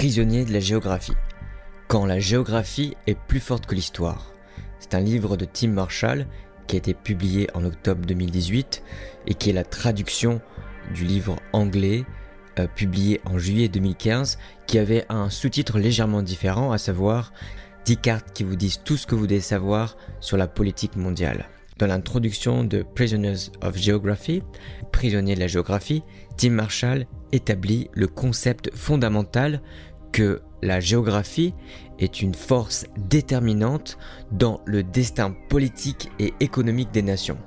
Prisonnier de la géographie. Quand la géographie est plus forte que l'histoire. C'est un livre de Tim Marshall qui a été publié en octobre 2018 et qui est la traduction du livre anglais publié en juillet 2015 qui avait un sous-titre légèrement différent, à savoir 10 cartes qui vous disent tout ce que vous devez savoir sur la politique mondiale. Dans l'introduction de Prisoners of Geography, Prisonniers de la géographie, Tim Marshall établit le concept fondamental que la géographie est une force déterminante dans le destin politique et économique des nations.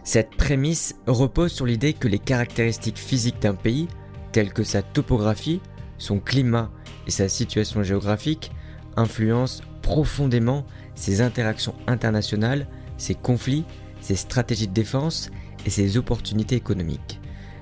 Cette prémisse repose sur l'idée que les caractéristiques physiques d'un pays, telles que sa topographie, son climat et sa situation géographique, influencent profondément ses interactions internationales, ses conflits, ses stratégies de défense et ses opportunités économiques.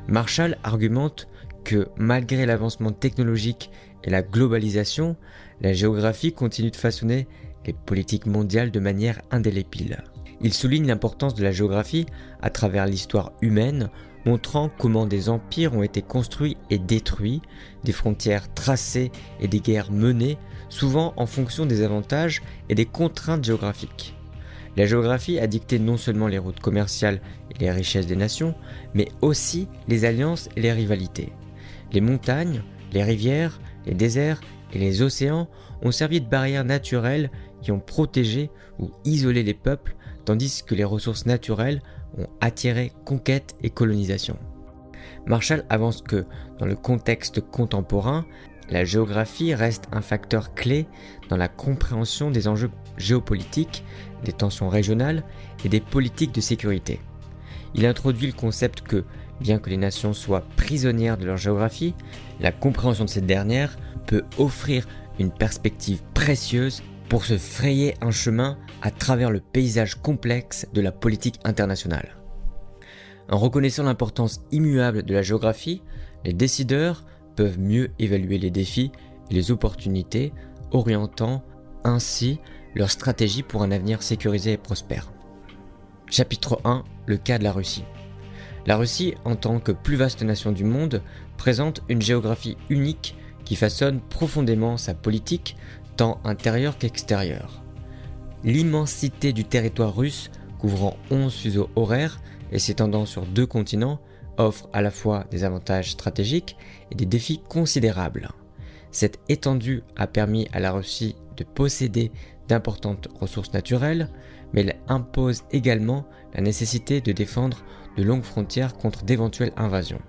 Marshall argumente que malgré l'avancement technologique et la globalisation, la géographie continue de façonner les politiques mondiales de manière indélébile. Il souligne l'importance de la géographie à travers l'histoire humaine, montrant comment des empires ont été construits et détruits, des frontières tracées et des guerres menées, souvent en fonction des avantages et des contraintes géographiques. La géographie a dicté non seulement les routes commerciales et les richesses des nations, mais aussi les alliances et les rivalités. Les montagnes, les rivières, les déserts et les océans ont servi de barrières naturelles qui ont protégé ou isolé les peuples, tandis que les ressources naturelles ont attiré conquête et colonisation. Marshall avance que, dans le contexte contemporain, la géographie reste un facteur clé dans la compréhension des enjeux géopolitiques, des tensions régionales et des politiques de sécurité. Il introduit le concept que, bien que les nations soient prisonnières de leur géographie, la compréhension de cette dernière peut offrir une perspective précieuse pour se frayer un chemin à travers le paysage complexe de la politique internationale. En reconnaissant l'importance immuable de la géographie, les décideurs peuvent mieux évaluer les défis et les opportunités, orientant ainsi leur stratégie pour un avenir sécurisé et prospère. Chapitre 1. Le cas de la Russie. La Russie, en tant que plus vaste nation du monde, présente une géographie unique qui façonne profondément sa politique, tant intérieure qu'extérieure. L'immensité du territoire russe, couvrant 11 fuseaux horaires et s'étendant sur 2 continents, offre à la fois des avantages stratégiques et des défis considérables. Cette étendue a permis à la Russie de posséder d'importantes ressources naturelles, mais elle impose également la nécessité de défendre de longues frontières contre d'éventuelles invasions.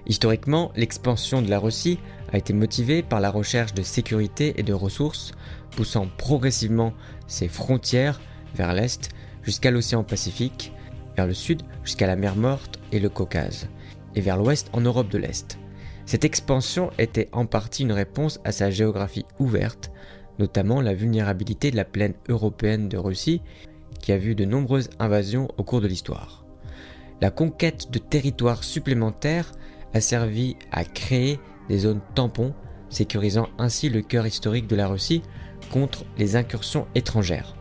Historiquement, l'expansion de la Russie a été motivée par la recherche de sécurité et de ressources, poussant progressivement ses frontières vers l'est jusqu'à l'océan Pacifique, vers le sud jusqu'à la mer Morte et le Caucase, et vers l'ouest en Europe de l'Est. Cette expansion était en partie une réponse à sa géographie ouverte, notamment la vulnérabilité de la plaine européenne de Russie, qui a vu de nombreuses invasions au cours de l'histoire. La conquête de territoires supplémentaires a servi à créer des zones tampons, sécurisant ainsi le cœur historique de la Russie contre les incursions étrangères.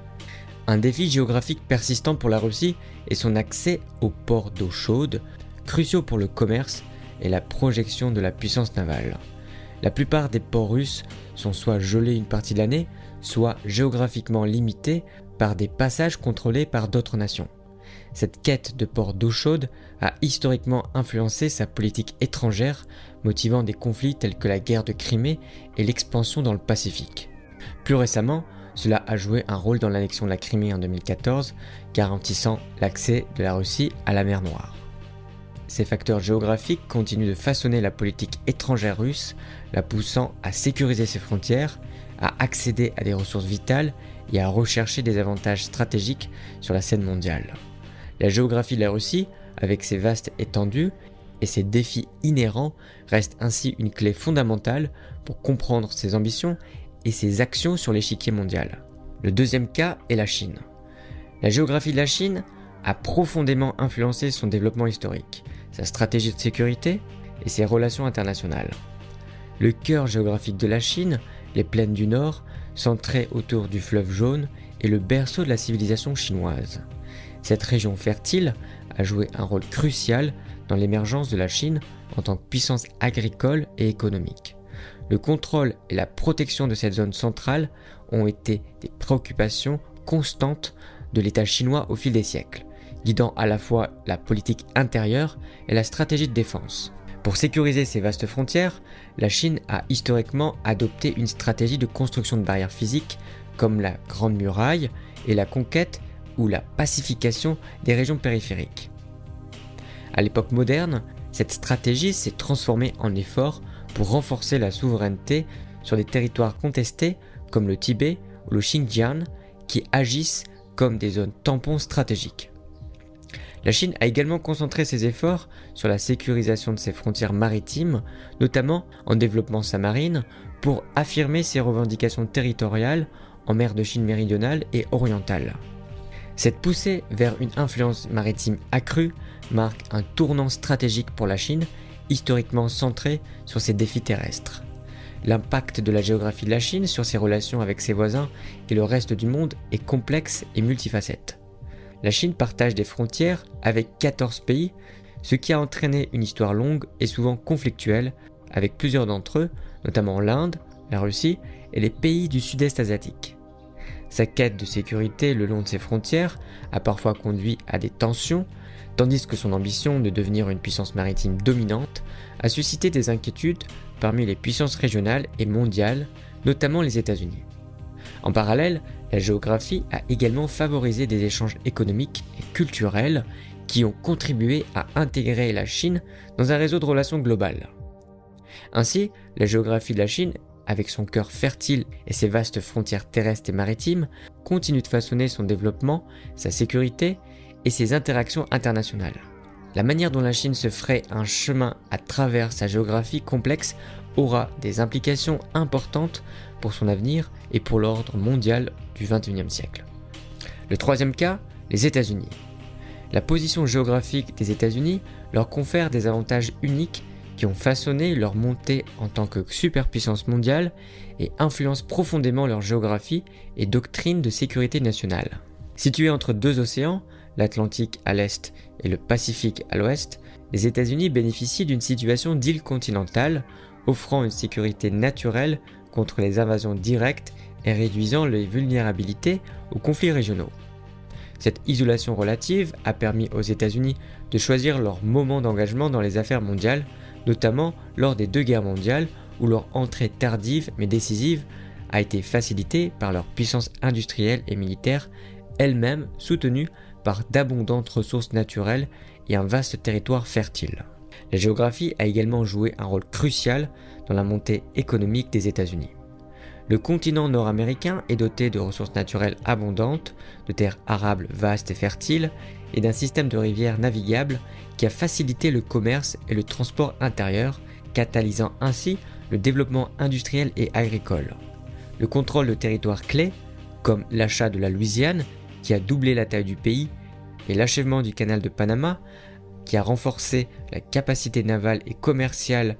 Un défi géographique persistant pour la Russie est son accès aux ports d'eau chaude, cruciaux pour le commerce et la projection de la puissance navale. La plupart des ports russes sont soit gelés une partie de l'année, soit géographiquement limités par des passages contrôlés par d'autres nations. Cette quête de ports d'eau chaude a historiquement influencé sa politique étrangère, motivant des conflits tels que la guerre de Crimée et l'expansion dans le Pacifique. Plus récemment, cela a joué un rôle dans l'annexion de la Crimée en 2014, garantissant l'accès de la Russie à la mer Noire. Ces facteurs géographiques continuent de façonner la politique étrangère russe, la poussant à sécuriser ses frontières, à accéder à des ressources vitales et à rechercher des avantages stratégiques sur la scène mondiale. La géographie de la Russie, avec ses vastes étendues et ses défis inhérents, reste ainsi une clé fondamentale pour comprendre ses ambitions et ses actions sur l'échiquier mondial. Le deuxième cas est la Chine. La géographie de la Chine a profondément influencé son développement historique, sa stratégie de sécurité et ses relations internationales. Le cœur géographique de la Chine, les plaines du Nord, centrées autour du fleuve Jaune, est le berceau de la civilisation chinoise. Cette région fertile a joué un rôle crucial dans l'émergence de la Chine en tant que puissance agricole et économique. le contrôle et la protection de cette zone centrale ont été des préoccupations constantes de l'État chinois au fil des siècles, guidant à la fois la politique intérieure et la stratégie de défense. Pour sécuriser ces vastes frontières, la Chine a historiquement adopté une stratégie de construction de barrières physiques comme la Grande Muraille et la conquête ou la pacification des régions périphériques. À l'époque moderne, cette stratégie s'est transformée en effort pour renforcer la souveraineté sur des territoires contestés comme le Tibet ou le Xinjiang qui agissent comme des zones tampons stratégiques. La Chine a également concentré ses efforts sur la sécurisation de ses frontières maritimes, notamment en développant sa marine pour affirmer ses revendications territoriales en mer de Chine méridionale et orientale. Cette poussée vers une influence maritime accrue marque un tournant stratégique pour la Chine, historiquement centré sur ses défis terrestres. L'impact de la géographie de la Chine sur ses relations avec ses voisins et le reste du monde est complexe et multifacette. La Chine partage des frontières avec 14 pays, ce qui a entraîné une histoire longue et souvent conflictuelle avec plusieurs d'entre eux, notamment l'Inde, la Russie et les pays du sud-est asiatique. Sa quête de sécurité le long de ses frontières a parfois conduit à des tensions, tandis que son ambition de devenir une puissance maritime dominante a suscité des inquiétudes parmi les puissances régionales et mondiales, notamment les États-Unis. En parallèle, la géographie a également favorisé des échanges économiques et culturels qui ont contribué à intégrer la Chine dans un réseau de relations globales. Ainsi, la géographie de la Chine, avec son cœur fertile et ses vastes frontières terrestres et maritimes, continue de façonner son développement, sa sécurité et ses interactions internationales. La manière dont la Chine se ferait un chemin à travers sa géographie complexe aura des implications importantes pour son avenir et pour l'ordre mondial du XXIe siècle. Le troisième cas, les États-Unis. La position géographique des États-Unis leur confère des avantages uniques qui ont façonné leur montée en tant que superpuissance mondiale et influencent profondément leur géographie et doctrine de sécurité nationale. Situés entre deux océans, l'Atlantique à l'est et le Pacifique à l'ouest, les États-Unis bénéficient d'une situation d'île continentale, offrant une sécurité naturelle contre les invasions directes et réduisant les vulnérabilités aux conflits régionaux. Cette isolation relative a permis aux États-Unis de choisir leur moment d'engagement dans les affaires mondiales, notamment lors des deux guerres mondiales où leur entrée tardive mais décisive a été facilitée par leur puissance industrielle et militaire, elle-même soutenue par d'abondantes ressources naturelles et un vaste territoire fertile. La géographie a également joué un rôle crucial dans la montée économique des États-Unis. Le continent nord-américain est doté de ressources naturelles abondantes, de terres arables vastes et fertiles, et d'un système de rivières navigables qui a facilité le commerce et le transport intérieur, catalysant ainsi le développement industriel et agricole. Le contrôle de territoires clés, comme l'achat de la Louisiane, qui a doublé la taille du pays, et l'achèvement du canal de Panama, qui a renforcé la capacité navale et commerciale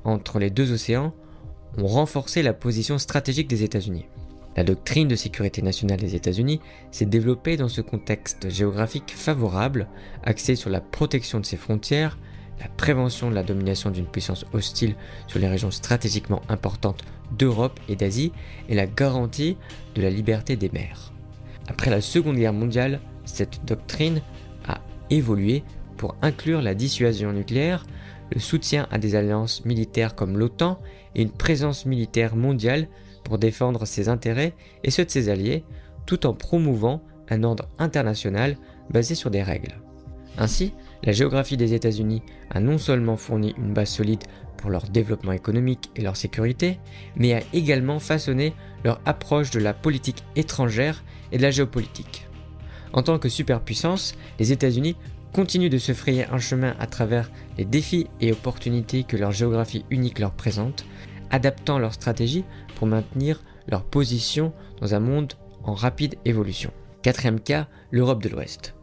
entre les deux océans, ont renforcé la position stratégique des États-Unis. La doctrine de sécurité nationale des États-Unis s'est développée dans ce contexte géographique favorable, axé sur la protection de ses frontières, la prévention de la domination d'une puissance hostile sur les régions stratégiquement importantes d'Europe et d'Asie, et la garantie de la liberté des mers. Après la Seconde Guerre mondiale, cette doctrine a évolué pour inclure la dissuasion nucléaire, le soutien à des alliances militaires comme l'OTAN et une présence militaire mondiale pour défendre ses intérêts et ceux de ses alliés, tout en promouvant un ordre international basé sur des règles. Ainsi, la géographie des États-Unis a non seulement fourni une base solide pour leur développement économique et leur sécurité, mais a également façonné leur approche de la politique étrangère et de la géopolitique. En tant que superpuissance, les États-Unis continuent de se frayer un chemin à travers les défis et opportunités que leur géographie unique leur présente, adaptant leur stratégie pour maintenir leur position dans un monde en rapide évolution. Quatrième cas, l'Europe de l'Ouest.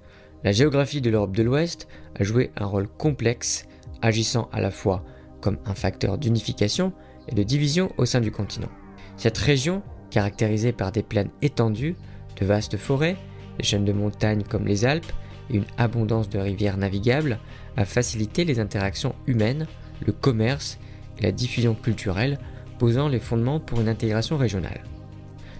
La géographie de l'Europe de l'Ouest a joué un rôle complexe, agissant à la fois comme un facteur d'unification et de division au sein du continent. Cette région, caractérisée par des plaines étendues, de vastes forêts, des chaînes de montagnes comme les Alpes et une abondance de rivières navigables, a facilité les interactions humaines, le commerce et la diffusion culturelle, posant les fondements pour une intégration régionale.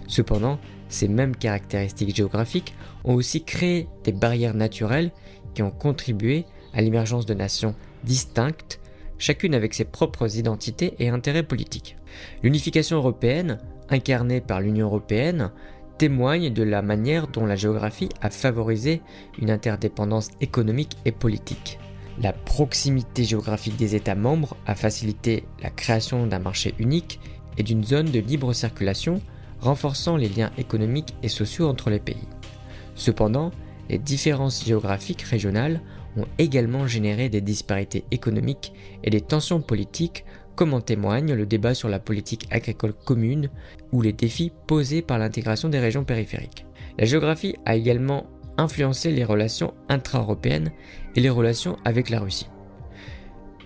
Cependant, ces mêmes caractéristiques géographiques ont aussi créé des barrières naturelles qui ont contribué à l'émergence de nations distinctes, chacune avec ses propres identités et intérêts politiques. L'unification européenne, incarnée par l'Union européenne, témoigne de la manière dont la géographie a favorisé une interdépendance économique et politique. La proximité géographique des États membres a facilité la création d'un marché unique et d'une zone de libre circulation, renforçant les liens économiques et sociaux entre les pays. Cependant, les différences géographiques régionales ont également généré des disparités économiques et des tensions politiques, comme en témoigne le débat sur la politique agricole commune ou les défis posés par l'intégration des régions périphériques. La géographie a également influencé les relations intra-européennes et les relations avec la Russie.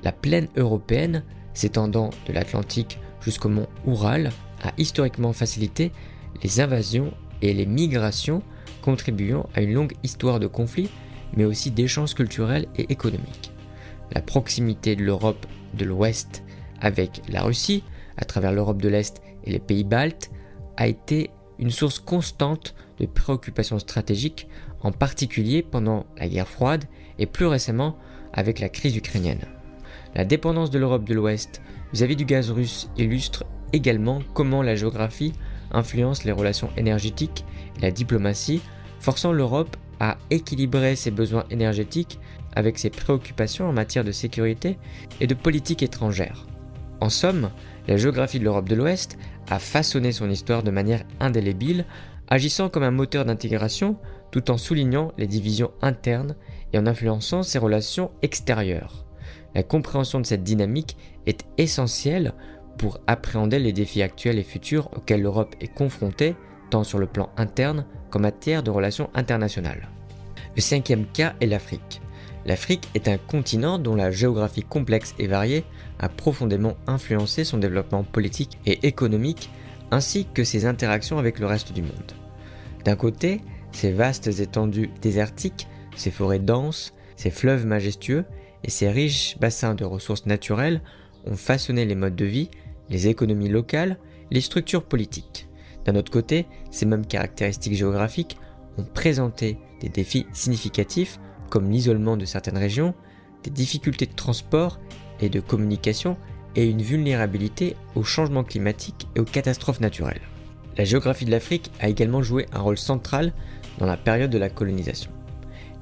La plaine européenne, s'étendant de l'Atlantique jusqu'au mont Oural, a historiquement facilité les invasions et les migrations, contribuant à une longue histoire de conflits, mais aussi d'échanges culturels et économiques. La proximité de l'Europe de l'Ouest avec la Russie, à travers l'Europe de l'Est et les pays baltes, a été une source constante de préoccupations stratégiques, en particulier pendant la guerre froide et plus récemment avec la crise ukrainienne. La dépendance de l'Europe de l'Ouest vis-à-vis du gaz russe illustre également comment la géographie influence les relations énergétiques et la diplomatie, forçant l'Europe à équilibrer ses besoins énergétiques avec ses préoccupations en matière de sécurité et de politique étrangère. En somme, la géographie de l'Europe de l'Ouest a façonné son histoire de manière indélébile, agissant comme un moteur d'intégration tout en soulignant les divisions internes et en influençant ses relations extérieures. La compréhension de cette dynamique est essentielle pour appréhender les défis actuels et futurs auxquels l'Europe est confrontée, tant sur le plan interne qu'en matière de relations internationales. Le cinquième cas est l'Afrique. L'Afrique est un continent dont la géographie complexe et variée a profondément influencé son développement politique et économique, ainsi que ses interactions avec le reste du monde. D'un côté, ses vastes étendues désertiques, ses forêts denses, ses fleuves majestueux et ses riches bassins de ressources naturelles ont façonné les modes de vie, les économies locales, les structures politiques. D'un autre côté, ces mêmes caractéristiques géographiques ont présenté des défis significatifs comme l'isolement de certaines régions, des difficultés de transport et de communication et une vulnérabilité aux changements climatiques et aux catastrophes naturelles. La géographie de l'Afrique a également joué un rôle central dans la période de la colonisation.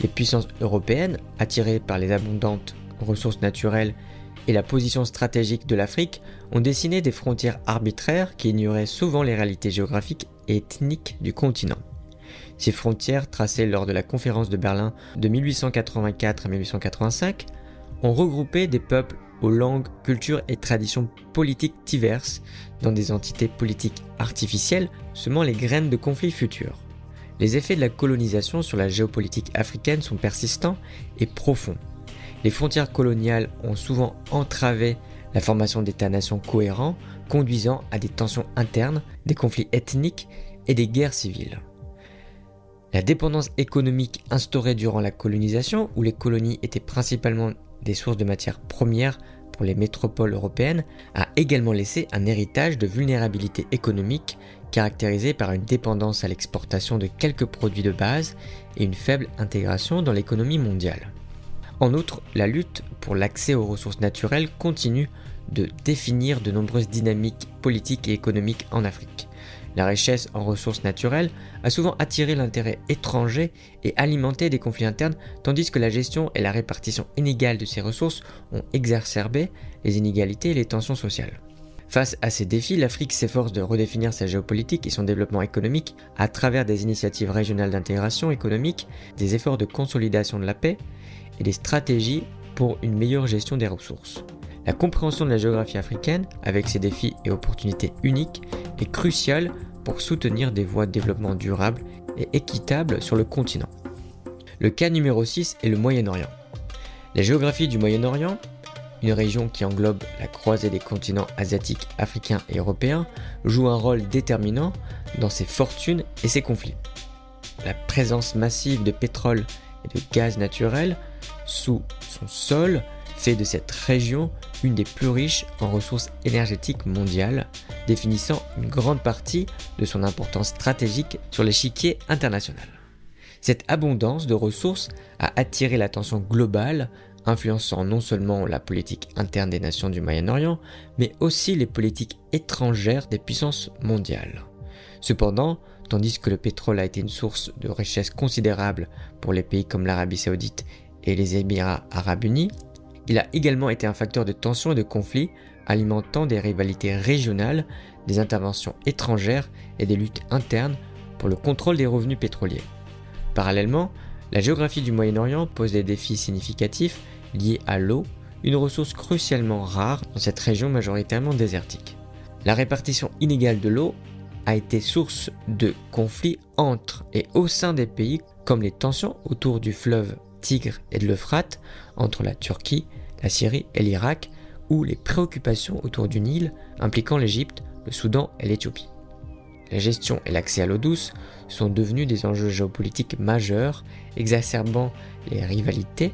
Les puissances européennes, attirées par les abondantes ressources naturelles et la position stratégique de l'Afrique, ont dessiné des frontières arbitraires qui ignoraient souvent les réalités géographiques et ethniques du continent. Ces frontières, tracées lors de la conférence de Berlin de 1884 à 1885, ont regroupé des peuples aux langues, cultures et traditions politiques diverses dans des entités politiques artificielles, semant les graines de conflits futurs. Les effets de la colonisation sur la géopolitique africaine sont persistants et profonds. Les frontières coloniales ont souvent entravé la formation d'États-nations cohérents, conduisant à des tensions internes, des conflits ethniques et des guerres civiles. La dépendance économique instaurée durant la colonisation, où les colonies étaient principalement des sources de matières premières pour les métropoles européennes, a également laissé un héritage de vulnérabilité économique caractérisé par une dépendance à l'exportation de quelques produits de base et une faible intégration dans l'économie mondiale. En outre, la lutte pour l'accès aux ressources naturelles continue de définir de nombreuses dynamiques politiques et économiques en Afrique. La richesse en ressources naturelles a souvent attiré l'intérêt étranger et alimenté des conflits internes, tandis que la gestion et la répartition inégale de ces ressources ont exacerbé les inégalités et les tensions sociales. Face à ces défis, l'Afrique s'efforce de redéfinir sa géopolitique et son développement économique à travers des initiatives régionales d'intégration économique, des efforts de consolidation de la paix et des stratégies pour une meilleure gestion des ressources. La compréhension de la géographie africaine, avec ses défis et opportunités uniques, est cruciale pour soutenir des voies de développement durable et équitable sur le continent. Le cas numéro 6 est le Moyen-Orient. La géographie du Moyen-Orient, une région qui englobe la croisée des continents asiatiques, africains et européens, joue un rôle déterminant dans ses fortunes et ses conflits. La présence massive de pétrole et de gaz naturel sous son sol fait de cette région une des plus riches en ressources énergétiques mondiales, définissant une grande partie de son importance stratégique sur l'échiquier international. Cette abondance de ressources a attiré l'attention globale, influençant non seulement la politique interne des nations du Moyen-Orient, mais aussi les politiques étrangères des puissances mondiales. Cependant, tandis que le pétrole a été une source de richesse considérable pour les pays comme l'Arabie Saoudite et les Émirats Arabes Unis, il a également été un facteur de tension et de conflit, alimentant des rivalités régionales, des interventions étrangères et des luttes internes pour le contrôle des revenus pétroliers. Parallèlement, la géographie du Moyen-Orient pose des défis significatifs liés à l'eau, une ressource crucialement rare dans cette région majoritairement désertique. La répartition inégale de l'eau a été source de conflits entre et au sein des pays, comme les tensions autour du fleuve Tigre et de l'Euphrate, entre la Turquie, la Syrie et l'Irak, ou les préoccupations autour du Nil impliquant l'Égypte, le Soudan et l'Éthiopie. La gestion et l'accès à l'eau douce sont devenus des enjeux géopolitiques majeurs, exacerbant les rivalités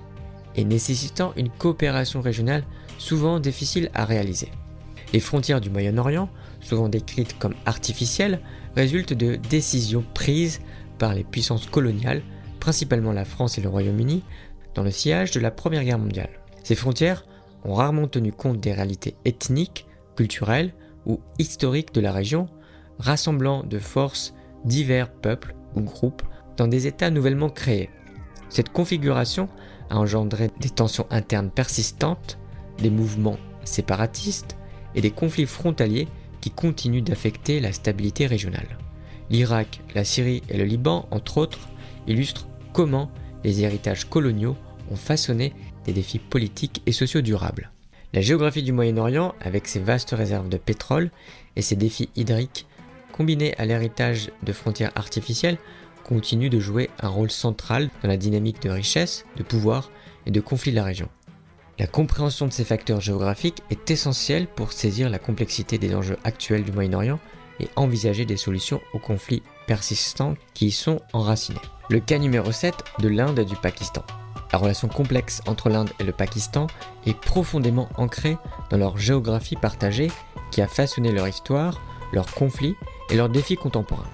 et nécessitant une coopération régionale souvent difficile à réaliser. Les frontières du Moyen-Orient, souvent décrites comme artificielles, résultent de décisions prises par les puissances coloniales, principalement la France et le Royaume-Uni, dans le sillage de la Première Guerre mondiale. Ces frontières ont rarement tenu compte des réalités ethniques, culturelles ou historiques de la région, rassemblant de force divers peuples ou groupes dans des États nouvellement créés. Cette configuration a engendré des tensions internes persistantes, des mouvements séparatistes et des conflits frontaliers qui continuent d'affecter la stabilité régionale. L'Irak, la Syrie et le Liban, entre autres, illustrent comment les héritages coloniaux ont façonné des défis politiques et sociaux durables. La géographie du Moyen-Orient, avec ses vastes réserves de pétrole et ses défis hydriques, combinés à l'héritage de frontières artificielles, continue de jouer un rôle central dans la dynamique de richesse, de pouvoir et de conflit de la région. La compréhension de ces facteurs géographiques est essentielle pour saisir la complexité des enjeux actuels du Moyen-Orient et envisager des solutions aux conflits persistants qui y sont enracinés. Le cas numéro 7 de l'Inde et du Pakistan. La relation complexe entre l'Inde et le Pakistan est profondément ancrée dans leur géographie partagée qui a façonné leur histoire, leurs conflits et leurs défis contemporains.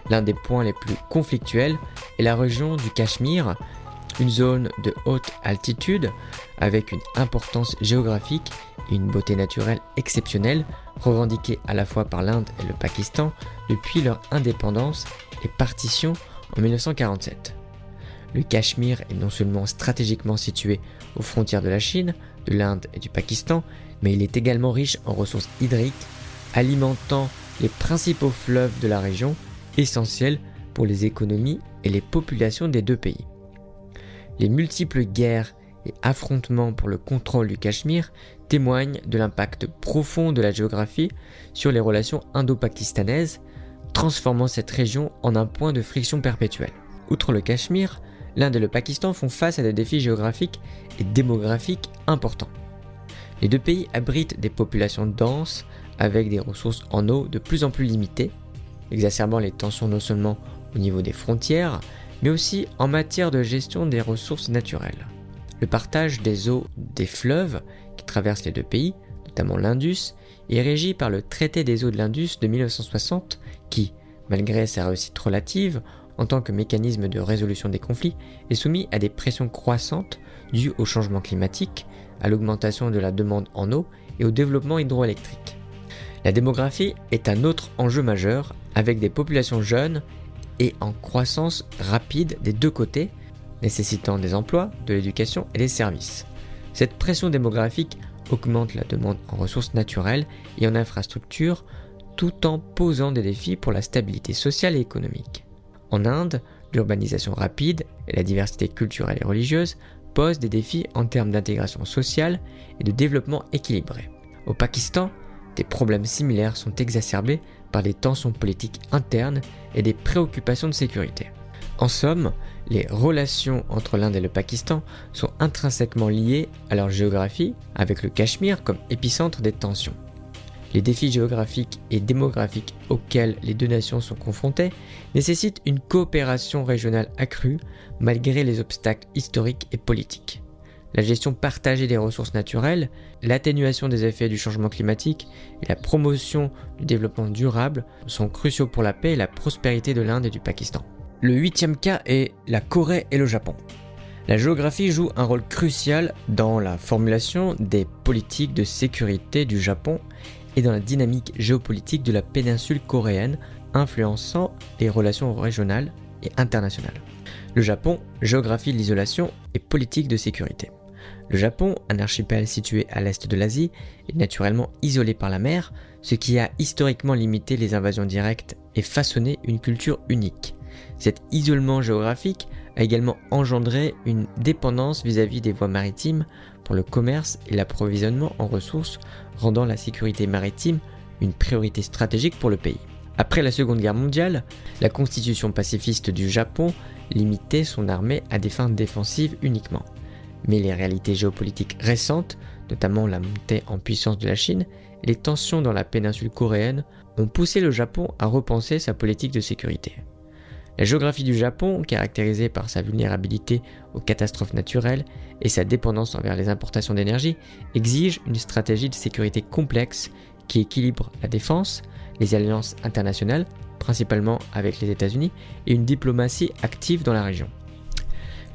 L'un des points les plus conflictuels est la région du Cachemire, une zone de haute altitude avec une importance géographique et une beauté naturelle exceptionnelle, revendiquée à la fois par l'Inde et le Pakistan depuis leur indépendance et partition en 1947. Le Cachemire est non seulement stratégiquement situé aux frontières de la Chine, de l'Inde et du Pakistan, mais il est également riche en ressources hydriques, alimentant les principaux fleuves de la région, essentiels pour les économies et les populations des deux pays. Les multiples guerres et affrontements pour le contrôle du Cachemire témoignent de l'impact profond de la géographie sur les relations indo-pakistanaises, transformant cette région en un point de friction perpétuel. Outre le Cachemire, l'Inde et le Pakistan font face à des défis géographiques et démographiques importants. Les deux pays abritent des populations denses avec des ressources en eau de plus en plus limitées, exacerbant les tensions non seulement au niveau des frontières, mais aussi en matière de gestion des ressources naturelles. Le partage des eaux des fleuves qui traversent les deux pays, notamment l'Indus, est régi par le traité des eaux de l'Indus de 1960 qui, malgré sa réussite relative, en tant que mécanisme de résolution des conflits, est soumis à des pressions croissantes dues au changement climatique, à l'augmentation de la demande en eau et au développement hydroélectrique. La démographie est un autre enjeu majeur, avec des populations jeunes et en croissance rapide des deux côtés, nécessitant des emplois, de l'éducation et des services. Cette pression démographique augmente la demande en ressources naturelles et en infrastructures, tout en posant des défis pour la stabilité sociale et économique. En Inde, l'urbanisation rapide et la diversité culturelle et religieuse posent des défis en termes d'intégration sociale et de développement équilibré. Au Pakistan, des problèmes similaires sont exacerbés par des tensions politiques internes et des préoccupations de sécurité. En somme, les relations entre l'Inde et le Pakistan sont intrinsèquement liées à leur géographie, avec le Cachemire comme épicentre des tensions. Les défis géographiques et démographiques auxquels les deux nations sont confrontées nécessitent une coopération régionale accrue malgré les obstacles historiques et politiques. la gestion partagée des ressources naturelles, l'atténuation des effets du changement climatique et la promotion du développement durable sont cruciaux pour la paix et la prospérité de l'Inde et du Pakistan. Le 8e cas est la Corée et le Japon. La géographie joue un rôle crucial dans la formulation des politiques de sécurité du Japon et dans la dynamique géopolitique de la péninsule coréenne, influençant les relations régionales et internationales. Le Japon, géographie de l'isolation et politique de sécurité. Le Japon, un archipel situé à l'est de l'Asie, est naturellement isolé par la mer, ce qui a historiquement limité les invasions directes et façonné une culture unique. Cet isolement géographique a également engendré une dépendance vis-à-vis des voies maritimes pour le commerce et l'approvisionnement en ressources, rendant la sécurité maritime une priorité stratégique pour le pays. Après la Seconde Guerre mondiale, la constitution pacifiste du Japon limitait son armée à des fins défensives uniquement. Mais les réalités géopolitiques récentes, notamment la montée en puissance de la Chine et les tensions dans la péninsule coréenne, ont poussé le Japon à repenser sa politique de sécurité. La géographie du Japon, caractérisée par sa vulnérabilité aux catastrophes naturelles et sa dépendance envers les importations d'énergie, exige une stratégie de sécurité complexe qui équilibre la défense, les alliances internationales, principalement avec les États-Unis, et une diplomatie active dans la région.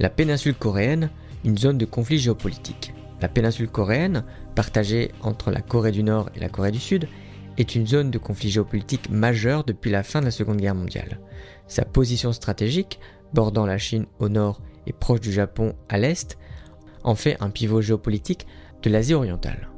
La péninsule coréenne, une zone de conflit géopolitique. La péninsule coréenne, partagée entre la Corée du Nord et la Corée du Sud, est une zone de conflit géopolitique majeure depuis la fin de la Seconde Guerre mondiale. Sa position stratégique, bordant la Chine au nord et proche du Japon à l'est, en fait un pivot géopolitique de l'Asie orientale.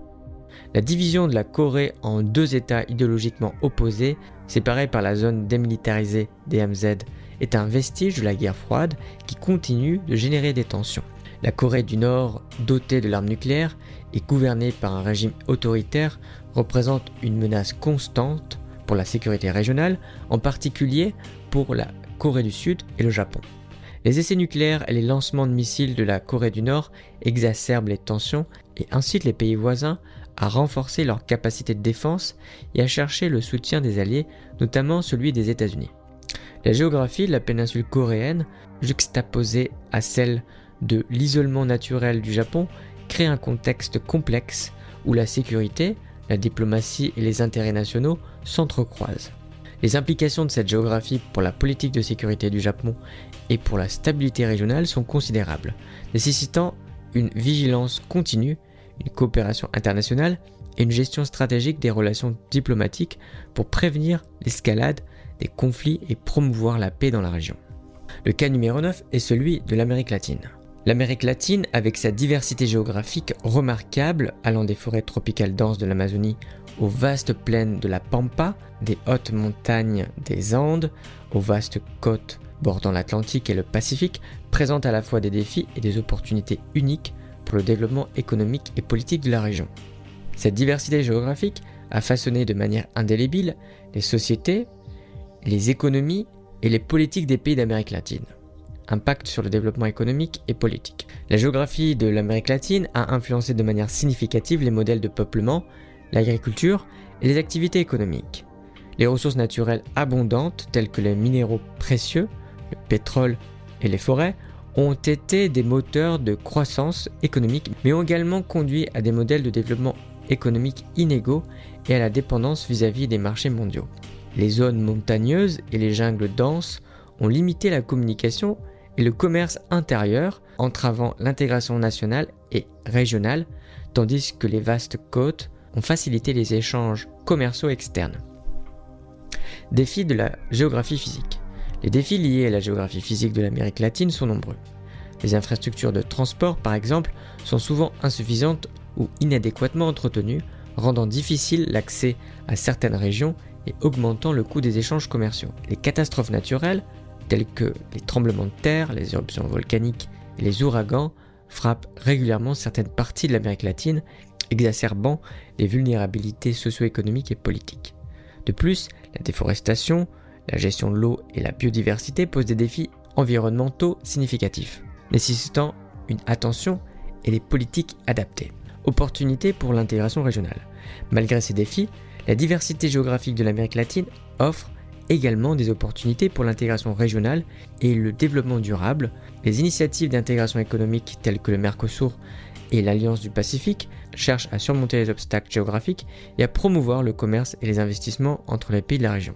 La division de la Corée en deux États idéologiquement opposés, séparés par la zone démilitarisée DMZ, est un vestige de la guerre froide qui continue de générer des tensions. La Corée du Nord, dotée de l'arme nucléaire et gouvernée par un régime autoritaire, représente une menace constante pour la sécurité régionale, en particulier pour la Corée du Sud et le Japon. Les essais nucléaires et les lancements de missiles de la Corée du Nord exacerbent les tensions et incitent les pays voisins à renforcer leur capacité de défense et à chercher le soutien des alliés, notamment celui des États-Unis. La géographie de la péninsule coréenne, juxtaposée à celle de l'isolement naturel du Japon, crée un contexte complexe où la sécurité, la diplomatie et les intérêts nationaux s'entrecroisent. Les implications de cette géographie pour la politique de sécurité du Japon et pour la stabilité régionale sont considérables, nécessitant une vigilance continue, une coopération internationale et une gestion stratégique des relations diplomatiques pour prévenir l'escalade des conflits et promouvoir la paix dans la région. Le cas numéro 9 est celui de l'Amérique latine. L'Amérique latine, avec sa diversité géographique remarquable, allant des forêts tropicales denses de l'Amazonie aux vastes plaines de la Pampa, des hautes montagnes des Andes, aux vastes côtes bordant l'Atlantique et le Pacifique, présente à la fois des défis et des opportunités uniques pour le développement économique et politique de la région. Cette diversité géographique a façonné de manière indélébile les sociétés, les économies et les politiques des pays d'Amérique latine. Impact sur le développement économique et politique. La géographie de l'Amérique latine a influencé de manière significative les modèles de peuplement, l'agriculture et les activités économiques. Les ressources naturelles abondantes telles que les minéraux précieux, le pétrole et les forêts ont été des moteurs de croissance économique mais ont également conduit à des modèles de développement économique inégaux et à la dépendance vis-à-vis des marchés mondiaux. Les zones montagneuses et les jungles denses ont limité la communication et le commerce intérieur, entravant l'intégration nationale et régionale, tandis que les vastes côtes ont facilité les échanges commerciaux externes. Défis de la géographie physique. Les défis liés à la géographie physique de l'Amérique latine sont nombreux. Les infrastructures de transport, par exemple, sont souvent insuffisantes ou inadéquatement entretenues, rendant difficile l'accès à certaines régions et augmentant le coût des échanges commerciaux. Les catastrophes naturelles, telles que les tremblements de terre, les éruptions volcaniques et les ouragans, frappent régulièrement certaines parties de l'Amérique latine, exacerbant les vulnérabilités socio-économiques et politiques. De plus, la déforestation, la gestion de l'eau et la biodiversité posent des défis environnementaux significatifs, nécessitant une attention et des politiques adaptées. Opportunités pour l'intégration régionale. Malgré ces défis, la diversité géographique de l'Amérique latine offre également des opportunités pour l'intégration régionale et le développement durable. Les initiatives d'intégration économique telles que le Mercosur et l'Alliance du Pacifique cherchent à surmonter les obstacles géographiques et à promouvoir le commerce et les investissements entre les pays de la région.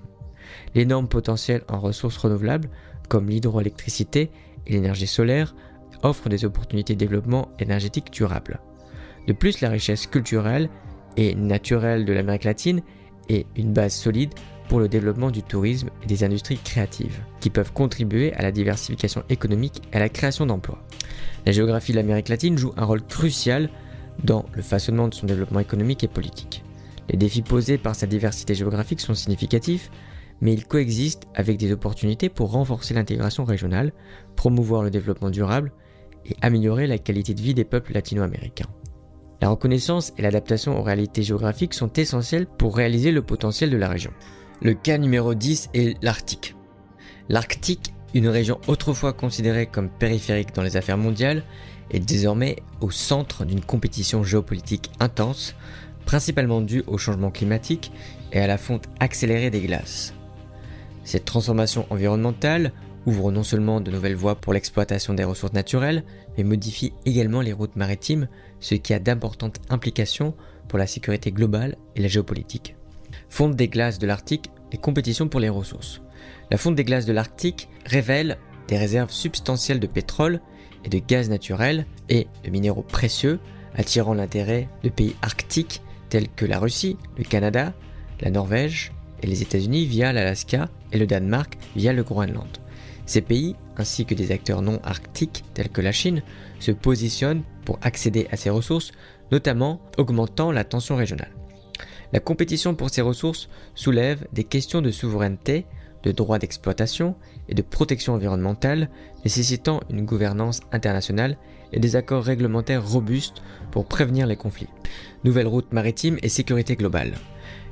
L'énorme potentiel en ressources renouvelables, comme l'hydroélectricité et l'énergie solaire, offrent des opportunités de développement énergétique durable. De plus, la richesse culturelle et naturelle de l'Amérique latine est une base solide pour le développement du tourisme et des industries créatives, qui peuvent contribuer à la diversification économique et à la création d'emplois. La géographie de l'Amérique latine joue un rôle crucial dans le façonnement de son développement économique et politique. Les défis posés par sa diversité géographique sont significatifs, mais ils coexistent avec des opportunités pour renforcer l'intégration régionale, promouvoir le développement durable et améliorer la qualité de vie des peuples latino-américains. La reconnaissance et l'adaptation aux réalités géographiques sont essentielles pour réaliser le potentiel de la région. Le cas numéro 10 est l'Arctique. L'Arctique, une région autrefois considérée comme périphérique dans les affaires mondiales, est désormais au centre d'une compétition géopolitique intense, principalement due au changement climatique et à la fonte accélérée des glaces. Cette transformation environnementale ouvre non seulement de nouvelles voies pour l'exploitation des ressources naturelles, mais modifie également les routes maritimes, ce qui a d'importantes implications pour la sécurité globale et la géopolitique. Fonte des glaces de l'Arctique et compétition pour les ressources. La fonte des glaces de l'Arctique révèle des réserves substantielles de pétrole et de gaz naturel et de minéraux précieux, attirant l'intérêt de pays arctiques tels que la Russie, le Canada, la Norvège et les États-Unis via l'Alaska et le Danemark via le Groenland. Ces pays, ainsi que des acteurs non arctiques tels que la Chine, se positionnent pour accéder à ces ressources, notamment augmentant la tension régionale. La compétition pour ces ressources soulève des questions de souveraineté, de droit d'exploitation et de protection environnementale, nécessitant une gouvernance internationale et des accords réglementaires robustes pour prévenir les conflits. Nouvelles routes maritimes et sécurité globale.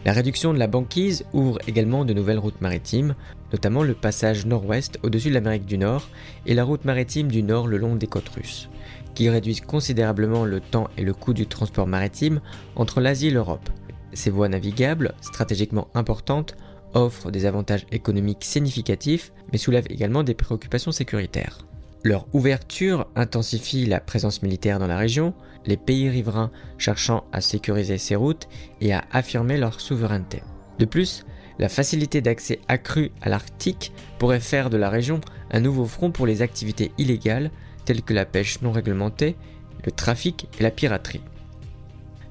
La réduction de la banquise ouvre également de nouvelles routes maritimes, notamment le passage nord-ouest au-dessus de l'Amérique du Nord et la route maritime du Nord le long des côtes russes, qui réduisent considérablement le temps et le coût du transport maritime entre l'Asie et l'Europe. Ces voies navigables, stratégiquement importantes, offrent des avantages économiques significatifs, mais soulèvent également des préoccupations sécuritaires. Leur ouverture intensifie la présence militaire dans la région, les pays riverains cherchant à sécuriser ces routes et à affirmer leur souveraineté. De plus, la facilité d'accès accrue à l'Arctique pourrait faire de la région un nouveau front pour les activités illégales telles que la pêche non réglementée, le trafic et la piraterie.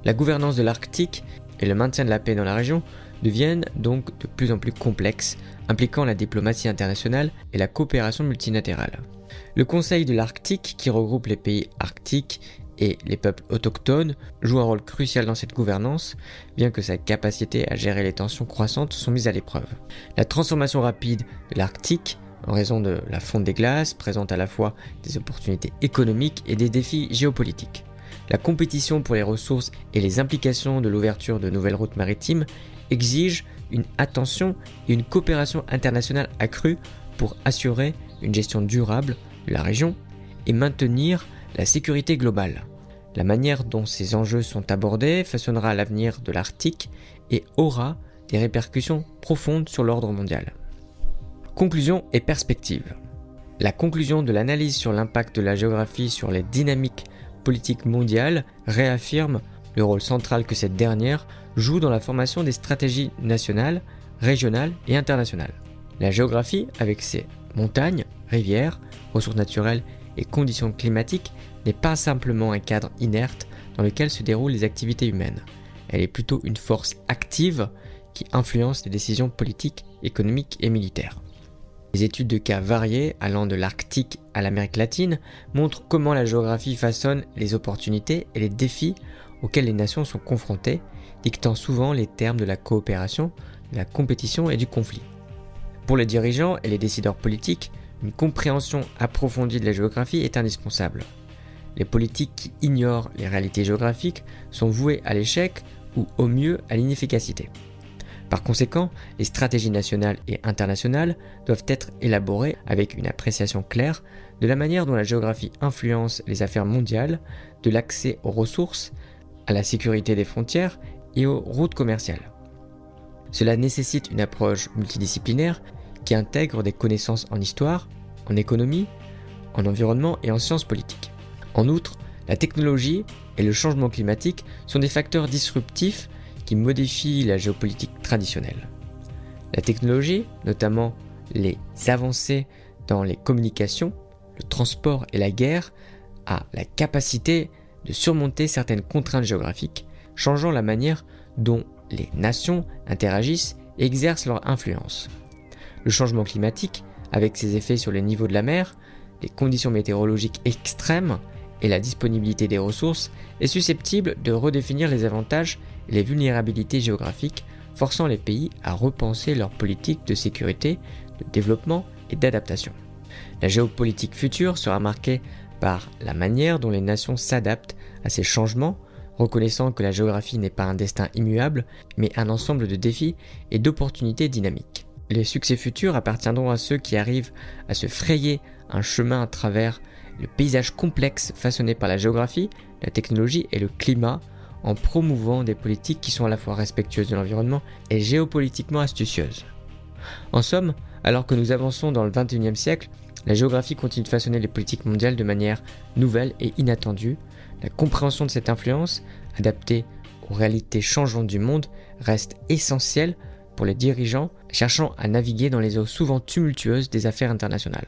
La gouvernance de l'Arctique et le maintien de la paix dans la région deviennent donc de plus en plus complexes, impliquant la diplomatie internationale et la coopération multilatérale. Le Conseil de l'Arctique, qui regroupe les pays arctiques et les peuples autochtones, joue un rôle crucial dans cette gouvernance, bien que sa capacité à gérer les tensions croissantes soit mise à l'épreuve. La transformation rapide de l'Arctique, en raison de la fonte des glaces, présente à la fois des opportunités économiques et des défis géopolitiques. La compétition pour les ressources et les implications de l'ouverture de nouvelles routes maritimes exigent une attention et une coopération internationale accrue pour assurer une gestion durable de la région et maintenir la sécurité globale. La manière dont ces enjeux sont abordés façonnera l'avenir de l'Arctique et aura des répercussions profondes sur l'ordre mondial. Conclusion et perspective. La conclusion de l'analyse sur l'impact de la géographie sur les dynamiques politiques mondiales réaffirme le rôle central que cette dernière joue dans la formation des stratégies nationales, régionales et internationales. La géographie, avec ses montagnes, rivières, ressources naturelles et conditions climatiques, n'est pas simplement un cadre inerte dans lequel se déroulent les activités humaines. Elle est plutôt une force active qui influence les décisions politiques, économiques et militaires. Les études de cas variés, allant de l'Arctique à l'Amérique latine, montrent comment la géographie façonne les opportunités et les défis auxquels les nations sont confrontées, dictant souvent les termes de la coopération, de la compétition et du conflit. Pour les dirigeants et les décideurs politiques, une compréhension approfondie de la géographie est indispensable. Les politiques qui ignorent les réalités géographiques sont vouées à l'échec ou au mieux à l'inefficacité. Par conséquent, les stratégies nationales et internationales doivent être élaborées avec une appréciation claire de la manière dont la géographie influence les affaires mondiales, de l'accès aux ressources, à la sécurité des frontières et aux routes commerciales. Cela nécessite une approche multidisciplinaire qui intègre des connaissances en histoire, en économie, en environnement et en sciences politiques. En outre, la technologie et le changement climatique sont des facteurs disruptifs qui modifient la géopolitique traditionnelle. La technologie, notamment les avancées dans les communications, le transport et la guerre, a la capacité de surmonter certaines contraintes géographiques, changeant la manière dont les nations interagissent et exercent leur influence. Le changement climatique, avec ses effets sur les niveaux de la mer, les conditions météorologiques extrêmes et la disponibilité des ressources, est susceptible de redéfinir les avantages et les vulnérabilités géographiques, forçant les pays à repenser leur politique de sécurité, de développement et d'adaptation. La géopolitique future sera marquée par la manière dont les nations s'adaptent à ces changements, reconnaissant que la géographie n'est pas un destin immuable, mais un ensemble de défis et d'opportunités dynamiques. Les succès futurs appartiendront à ceux qui arrivent à se frayer un chemin à travers le paysage complexe façonné par la géographie, la technologie et le climat, en promouvant des politiques qui sont à la fois respectueuses de l'environnement et géopolitiquement astucieuses. En somme, alors que nous avançons dans le XXIe siècle, la géographie continue de façonner les politiques mondiales de manière nouvelle et inattendue. La compréhension de cette influence, adaptée aux réalités changeantes du monde, reste essentielle pour les dirigeants cherchant à naviguer dans les eaux souvent tumultueuses des affaires internationales.